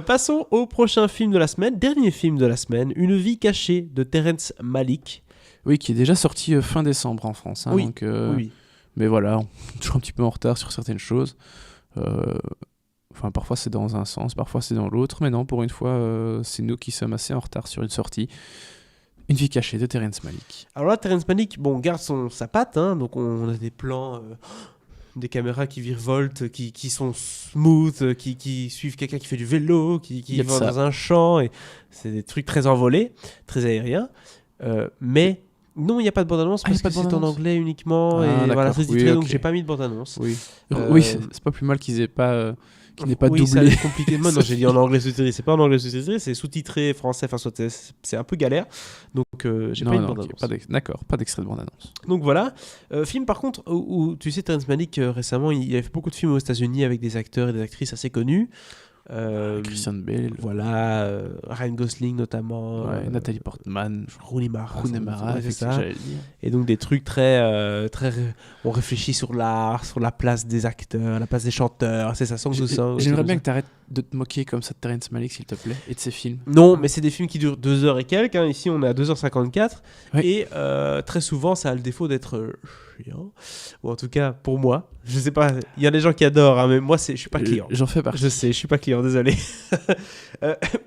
Passons au prochain film de la semaine, dernier film de la semaine, Une vie cachée de Terrence Malick. Oui, qui est déjà sorti fin décembre en France. Oui, donc, oui. Mais voilà, on est toujours un petit peu en retard sur certaines choses. Enfin, parfois c'est dans un sens, parfois c'est dans l'autre. Mais non, pour une fois, c'est nous qui sommes assez en retard sur une sortie. Une vie cachée de Terrence Malick. Alors là, Terrence Malick, garde sa patte, hein, donc on a des plans, des caméras qui virevoltent, qui sont smooth, qui suivent quelqu'un qui fait du vélo, qui va dans un champ, et c'est des trucs très envolés, très aériens. Mais non, il n'y a pas de bande-annonce parce que c'est en anglais uniquement, et voilà, c'est titré, donc j'ai pas mis de bande-annonce. Oui, c'est pas plus mal qu'ils aient pas... qui n'est pas doublé. Oui, c'est compliqué. Moi, non, j'ai dit en anglais sous-titré. C'est pas en anglais sous-titré, c'est sous-titré français. Enfin, c'est un peu galère. Donc, j'ai pas une bande-annonce. D'accord, pas d'extrait de bande-annonce. Donc voilà. Film, par contre, où tu sais, Terrence Malick, récemment, il avait fait beaucoup de films aux États-Unis avec des acteurs et des actrices assez connus. Christian Bale. Voilà. Ryan Gosling, notamment. Nathalie Portman. Rooney Mara, c'est ça. J'allais dire. Et donc, des trucs très. On réfléchit sur l'art, sur la place des acteurs, la place des chanteurs. C'est ça, sans que tout ça. J'aimerais bien que tu arrêtes de te moquer comme ça de Terrence Malick, s'il te plaît, et de ses films. Non, mais c'est des films qui durent 2 heures et quelques. Hein. Ici, on est à 2h54. Oui. Et très souvent, ça a le défaut d'être chiant. Ou en tout cas, pour moi. Je sais pas, il y a des gens qui adorent, hein, mais moi, je suis pas client. J'en fais partie. Je sais, je suis pas client, désolé.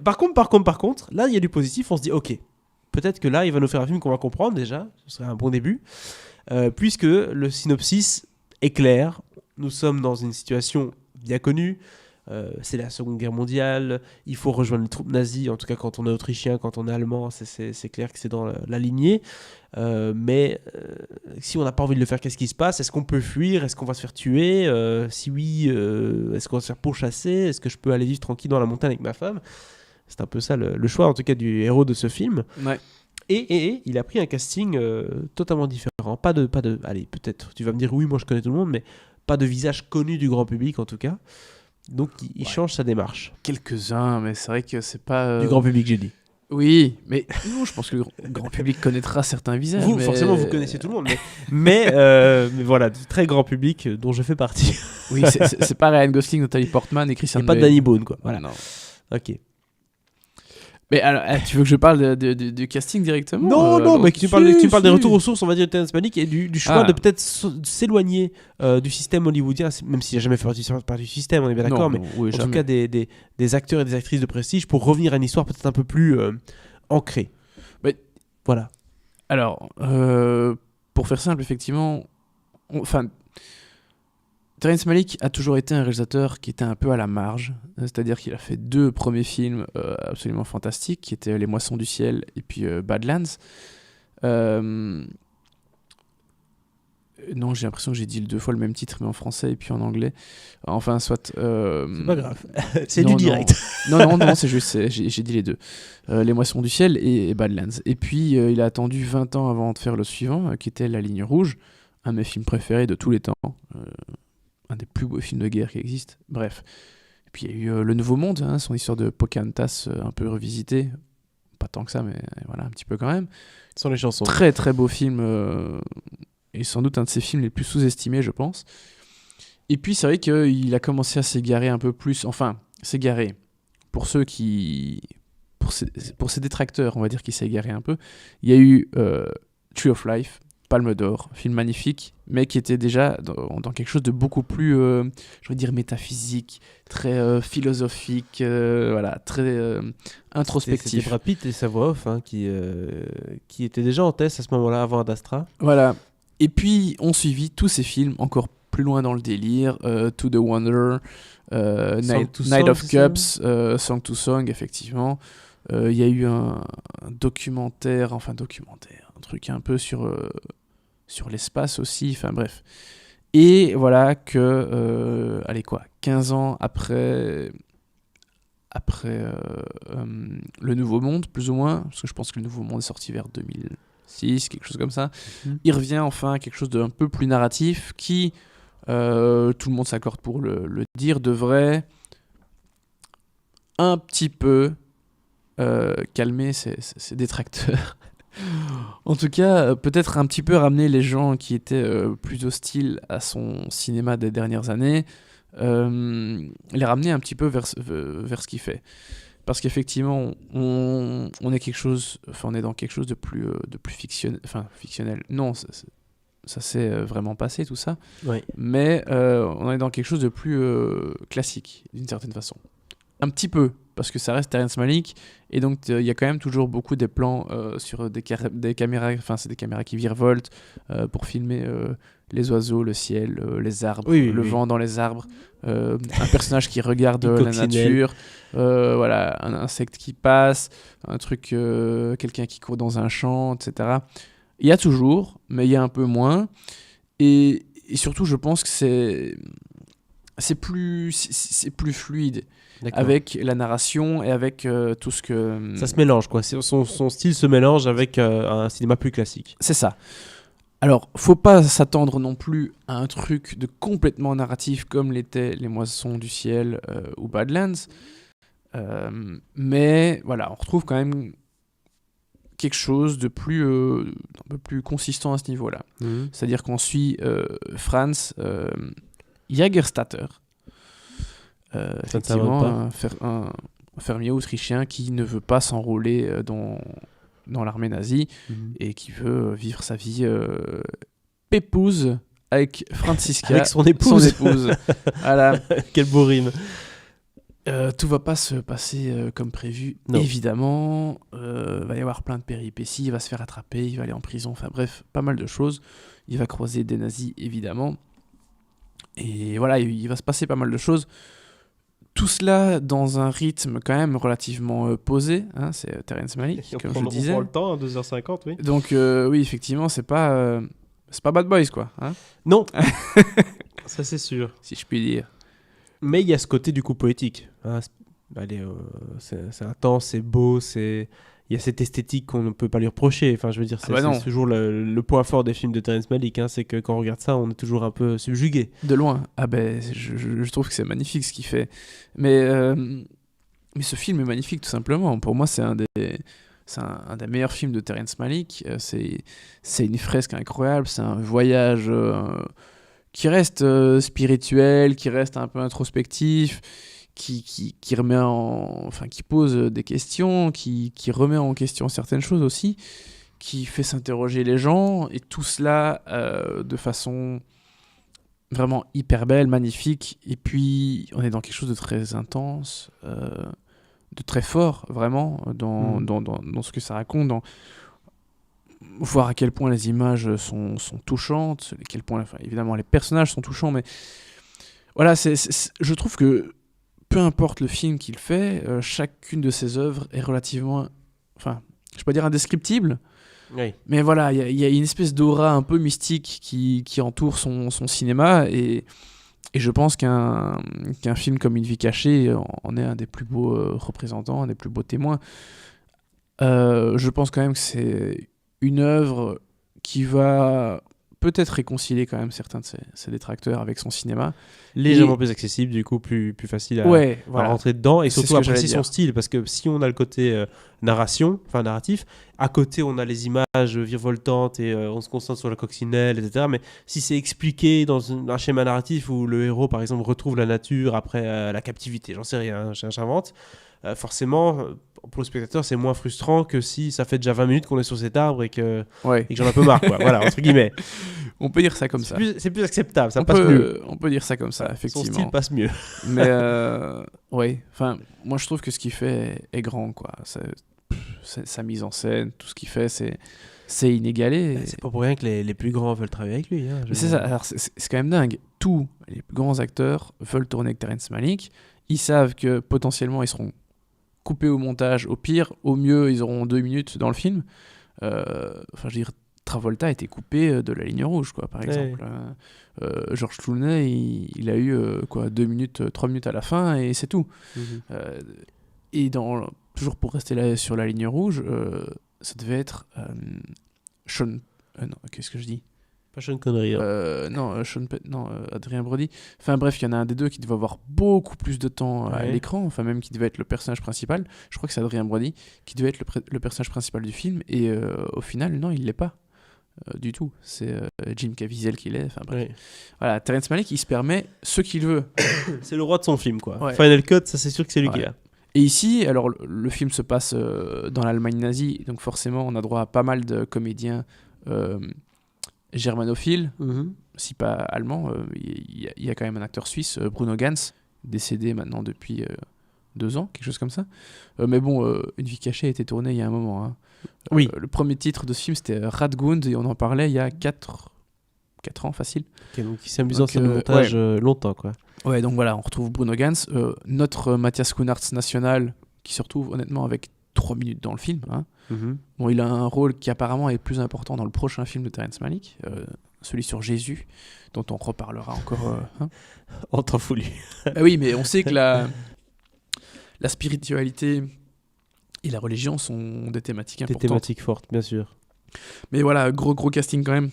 Par contre, là, il y a du positif. On se dit, ok, peut-être que là, il va nous faire un film qu'on va comprendre déjà. Ce serait un bon début. Puisque le synopsis est clair. Nous sommes dans une situation bien connue. C'est la Seconde Guerre mondiale, il faut rejoindre les troupes nazies, en tout cas quand on est autrichien, quand on est allemand, c'est clair que c'est dans la lignée. Mais si on n'a pas envie de le faire, qu'est-ce qui se passe ? Est-ce qu'on peut fuir ? Est-ce qu'on va se faire tuer ? Si oui, est-ce qu'on va se faire pourchasser ? Est-ce que je peux aller vivre tranquille dans la montagne avec ma femme ? C'est un peu ça le choix, en tout cas, du héros de ce film. Ouais. Et il a pris un casting totalement différent. Pas de, allez, peut-être, tu vas me dire, oui, moi je connais tout le monde, mais pas de visage connu du grand public, en tout cas. Donc il change sa démarche. Quelques-uns, mais c'est vrai que c'est pas... Du grand public, j'ai dit. Oui, mais non, je pense que le grand public connaîtra certains visages. Forcément, vous connaissez tout le monde. Mais voilà, du très grand public dont je fais partie. Oui, c'est pas Ryan Gosling, Nathalie Portman et Christian Bale. Pas de Danny Boone, quoi. Voilà. Non. Ok. Mais alors, tu veux que je parle du casting directement ? Non, mais que tu parles des retours aux sources, on va dire, de Terrence Malick et du choix de peut-être s'éloigner du système hollywoodien, même s'il n'a jamais fait partie du système, on est bien d'accord, mais en tout cas des acteurs et des actrices de prestige pour revenir à une histoire peut-être un peu plus ancrée. Mais, voilà. Alors, pour faire simple, effectivement, Terrence Malick a toujours été un réalisateur qui était un peu à la marge, c'est-à-dire qu'il a fait 2 premiers films absolument fantastiques, qui étaient Les Moissons du Ciel et puis Badlands. Non, j'ai l'impression que j'ai dit 2 fois le même titre, mais en français et puis en anglais. Enfin, soit... C'est pas grave, c'est du direct. Non, c'est juste, j'ai dit les 2. Les Moissons du Ciel et Badlands. Et puis, il a attendu 20 ans avant de faire le suivant, qui était La Ligne Rouge, un de mes films préférés de tous les temps. Un des plus beaux films de guerre qui existent. Bref. Et puis il y a eu Le Nouveau Monde, hein, son histoire de Pocahontas un peu revisitée. Pas tant que ça, mais voilà, un petit peu quand même. Ce sont les chansons. Très très beau film. Et sans doute un de ses films les plus sous-estimés, je pense. Et puis c'est vrai qu'il a commencé à s'égarer un peu plus. Enfin, s'égarer. Pour ceux qui... Pour ses détracteurs, on va dire qu'il s'est égaré un peu. Il y a eu Tree of Life, Palme d'Or, film magnifique, mais qui était déjà dans quelque chose de beaucoup plus, je veux dire, métaphysique, très philosophique, voilà, très introspectif. C'était Brad Pitt et sa voix off qui était déjà en test à ce moment-là, avant Ad Astra. Voilà. Et puis, on suivit tous ces films encore plus loin dans le délire, To the Wonder, Night of Cups, Song to Song, effectivement. Il y a eu un documentaire, un truc un peu sur l'espace aussi, enfin bref. Et voilà que, 15 ans après Le Nouveau Monde, plus ou moins, parce que je pense que Le Nouveau Monde est sorti vers 2006, quelque chose comme ça, il revient enfin à quelque chose d'un peu plus narratif qui, tout le monde s'accorde pour le dire, devrait un petit peu calmer ses détracteurs. En tout cas, peut-être un petit peu ramener les gens qui étaient plus hostiles à son cinéma des dernières années les ramener un petit peu vers ce qu'il fait. Parce qu'effectivement, on est on est dans quelque chose de plus fictionnel. Non, ça s'est vraiment passé tout ça. Ouais. Mais on est dans quelque chose de plus classique, d'une certaine façon. Un petit peu, parce que ça reste Terrence Malick, et donc il y a quand même toujours beaucoup des plans sur des caméras, enfin c'est des caméras qui virevoltent pour filmer les oiseaux, le ciel, les arbres, le vent dans les arbres, un personnage qui regarde la nature, voilà, un insecte qui passe, un truc, quelqu'un qui court dans un champ, etc. Il y a toujours, mais il y a un peu moins, et surtout je pense que c'est plus fluide. D'accord. Avec la narration et avec tout ce que... Ça se mélange, quoi. Son style se mélange avec un cinéma plus classique. C'est ça. Alors, faut pas s'attendre non plus à un truc de complètement narratif comme l'étaient Les Moissons du Ciel ou Badlands. Mais voilà, on retrouve quand même quelque chose de plus, un peu plus consistant à ce niveau-là. C'est-à-dire qu'on suit Franz Jägerstatter. Effectivement, un fermier autrichien qui ne veut pas s'enrôler dans l'armée nazie et qui veut vivre sa vie pépouse avec Franziska, avec son épouse. Voilà. Quel beau rime. Tout va pas se passer comme prévu, non. Évidemment. Va y avoir plein de péripéties, il va se faire attraper, il va aller en prison, enfin bref, pas mal de choses. Il va croiser des nazis, évidemment. Et voilà, il va se passer pas mal de choses. Tout cela dans un rythme quand même relativement posé, hein, c'est Terrence Malick, comme je le disais. On prend le temps, hein, 2h50, oui. Donc oui, effectivement, c'est pas Bad Boys, quoi. Hein. Non, ça c'est sûr. Si je puis dire. Mais il y a ce côté du coup poétique. Hein. C'est intense, c'est beau, il y a cette esthétique qu'on ne peut pas lui reprocher. Enfin, je veux dire, c'est toujours le point fort des films de Terrence Malick, hein, c'est que quand on regarde ça, on est toujours un peu subjugué. De loin. Ah ben, je trouve que c'est magnifique ce qu'il fait. Mais ce film est magnifique tout simplement. Pour moi, c'est un des meilleurs films de Terrence Malick. C'est une fresque incroyable, c'est un voyage qui reste spirituel, qui reste un peu introspectif. Qui remet qui pose des questions, qui remet en question certaines choses aussi, qui fait s'interroger les gens, et tout cela de façon vraiment hyper belle, magnifique. Et puis on est dans quelque chose de très intense, de très fort, vraiment, dans ce que ça raconte, voir à quel point les images sont touchantes, à quel point, évidemment, les personnages sont touchants, mais voilà, je trouve que peu importe le film qu'il fait, chacune de ses œuvres est relativement, je ne vais pas dire indescriptible, oui. Mais voilà, il y a une espèce d'aura un peu mystique qui entoure son cinéma, et je pense qu'un film comme Une vie cachée en est un des plus beaux représentants, un des plus beaux témoins. Je pense quand même que c'est une œuvre qui va peut-être réconcilier quand même certains de ses détracteurs avec son cinéma. Légèrement plus accessible, du coup plus facile à rentrer dedans, et surtout apprécier son style, parce que si on a le côté narratif, à côté on a les images virevoltantes et on se concentre sur la coccinelle, etc. Mais si c'est expliqué dans un schéma narratif où le héros par exemple retrouve la nature après la captivité, j'en sais rien, j'invente, forcément pour le spectateur c'est moins frustrant que si ça fait déjà 20 minutes qu'on est sur cet arbre et que j'en ai un peu marre, quoi. Voilà, entre guillemets. On peut dire ça comme ça. C'est plus acceptable, ça passe mieux. On peut dire ça comme ça, effectivement. Son style passe mieux. Mais ouais, moi je trouve que ce qu'il fait est grand, quoi. Sa mise en scène, tout ce qu'il fait, c'est inégalé. C'est pas pour rien que les plus grands veulent travailler avec lui. Hein, c'est ça, alors c'est quand même dingue. Tous les plus grands acteurs veulent tourner avec Terrence Malick. Ils savent que potentiellement ils seront coupés au montage, au pire, au mieux ils auront 2 minutes dans le film. Je veux dire, Travolta a été coupé de La Ligne Rouge, quoi, par exemple. George Clooney, il a eu 2 minutes, 3 minutes à la fin, et c'est tout. Et toujours pour rester là sur La Ligne Rouge, ça devait être Sean... non, qu'est-ce que je dis ? Pas Sean Connery. Adrien Brody. Enfin bref, il y en a un des deux qui devait avoir beaucoup plus de temps à l'écran, enfin même qui devait être le personnage principal. Je crois que c'est Adrien Brody qui devait être le personnage principal du film, et au final, non, il l'est pas. du tout. C'est Jim Caviezel qui l'est. Enfin, bref. Ouais. Voilà, Terrence Malick, il se permet ce qu'il veut. C'est le roi de son film, quoi. Ouais. Final Cut, ça c'est sûr que c'est lui qui Ouais. l'a. Et ici, alors le film se passe dans l'Allemagne nazie, donc forcément on a droit à pas mal de comédiens germanophiles, si pas allemands. Il y a quand même un acteur suisse, Bruno Ganz, décédé maintenant depuis 2 ans, quelque chose comme ça. Mais bon, Une vie cachée a été tournée il y a un moment. Hein. Oui. Le premier titre de ce film c'était Radgund et on en parlait il y a 4 ans facile. Ok, donc il s'est amusé en Donc, scène de montage longtemps, quoi. Ouais, donc voilà, on retrouve Bruno Ganz, notre Matthias Schoenaerts national, qui se retrouve honnêtement avec 3 minutes dans le film. Hein. Bon, il a un rôle qui apparemment est plus important dans le prochain film de Terrence Malick, celui sur Jésus, dont on reparlera encore. Hein. En temps foulu. Ah oui, mais on sait que la spiritualité et la religion sont des thématiques Des importantes. thématiques fortes, bien sûr. Mais voilà, gros casting quand même.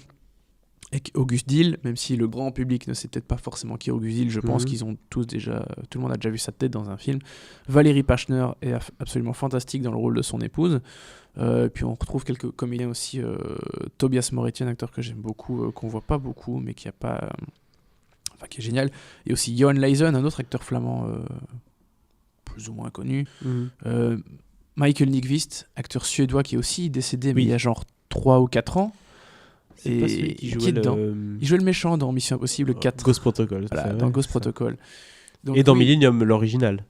Avec Auguste Dill, même si le grand public ne sait peut-être pas forcément qui est Auguste Dill, je pense qu'ils ont tous déjà, tout le monde a déjà vu sa tête dans un film. Valérie Pachner est absolument fantastique dans le rôle de son épouse. Puis on retrouve quelques comédiens aussi. Tobias Moretti, un acteur que j'aime beaucoup, qu'on voit pas beaucoup, mais qui a pas, enfin qui est génial. Et aussi Johan Leisen, un autre acteur flamand plus ou moins connu. Michael Nyqvist, acteur suédois qui est aussi décédé, mais il y a genre 3 ou 4 ans. C'est pas celui qui jouait dedans. Il jouait le méchant dans Mission Impossible 4. Ghost Protocol. Voilà, ça, dans ouais, Ghost ça. Protocol. Donc, Et dans oui, Millennium, l'original.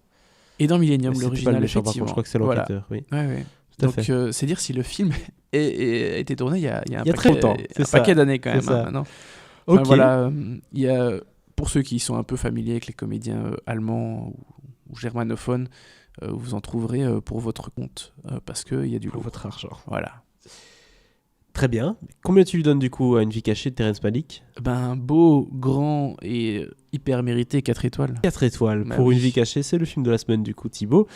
Et dans Millennium, C'était pas l'original, le méchant, par effectivement. contre, je crois que c'est Voilà. l'enquêteur. Oui. Ouais. Tout à Donc, fait. c'est dire si le film a été tourné il y a Il y a très longtemps, c'est un ça. paquet d'années quand même. C'est ça. Hein, maintenant. Ok. Enfin, voilà, il y a, pour ceux qui sont un peu familiers avec les comédiens allemands ou germanophones, vous en trouverez pour votre compte, parce qu'il y a du Pour lourd. votre argent. Voilà. Très bien. Combien tu lui donnes du coup à Une vie cachée de Terrence Malick? Ben, beau, grand et hyper mérité, 4 étoiles. 4 étoiles Bah pour oui. Une vie cachée, c'est le film de la semaine du coup, Thibaut.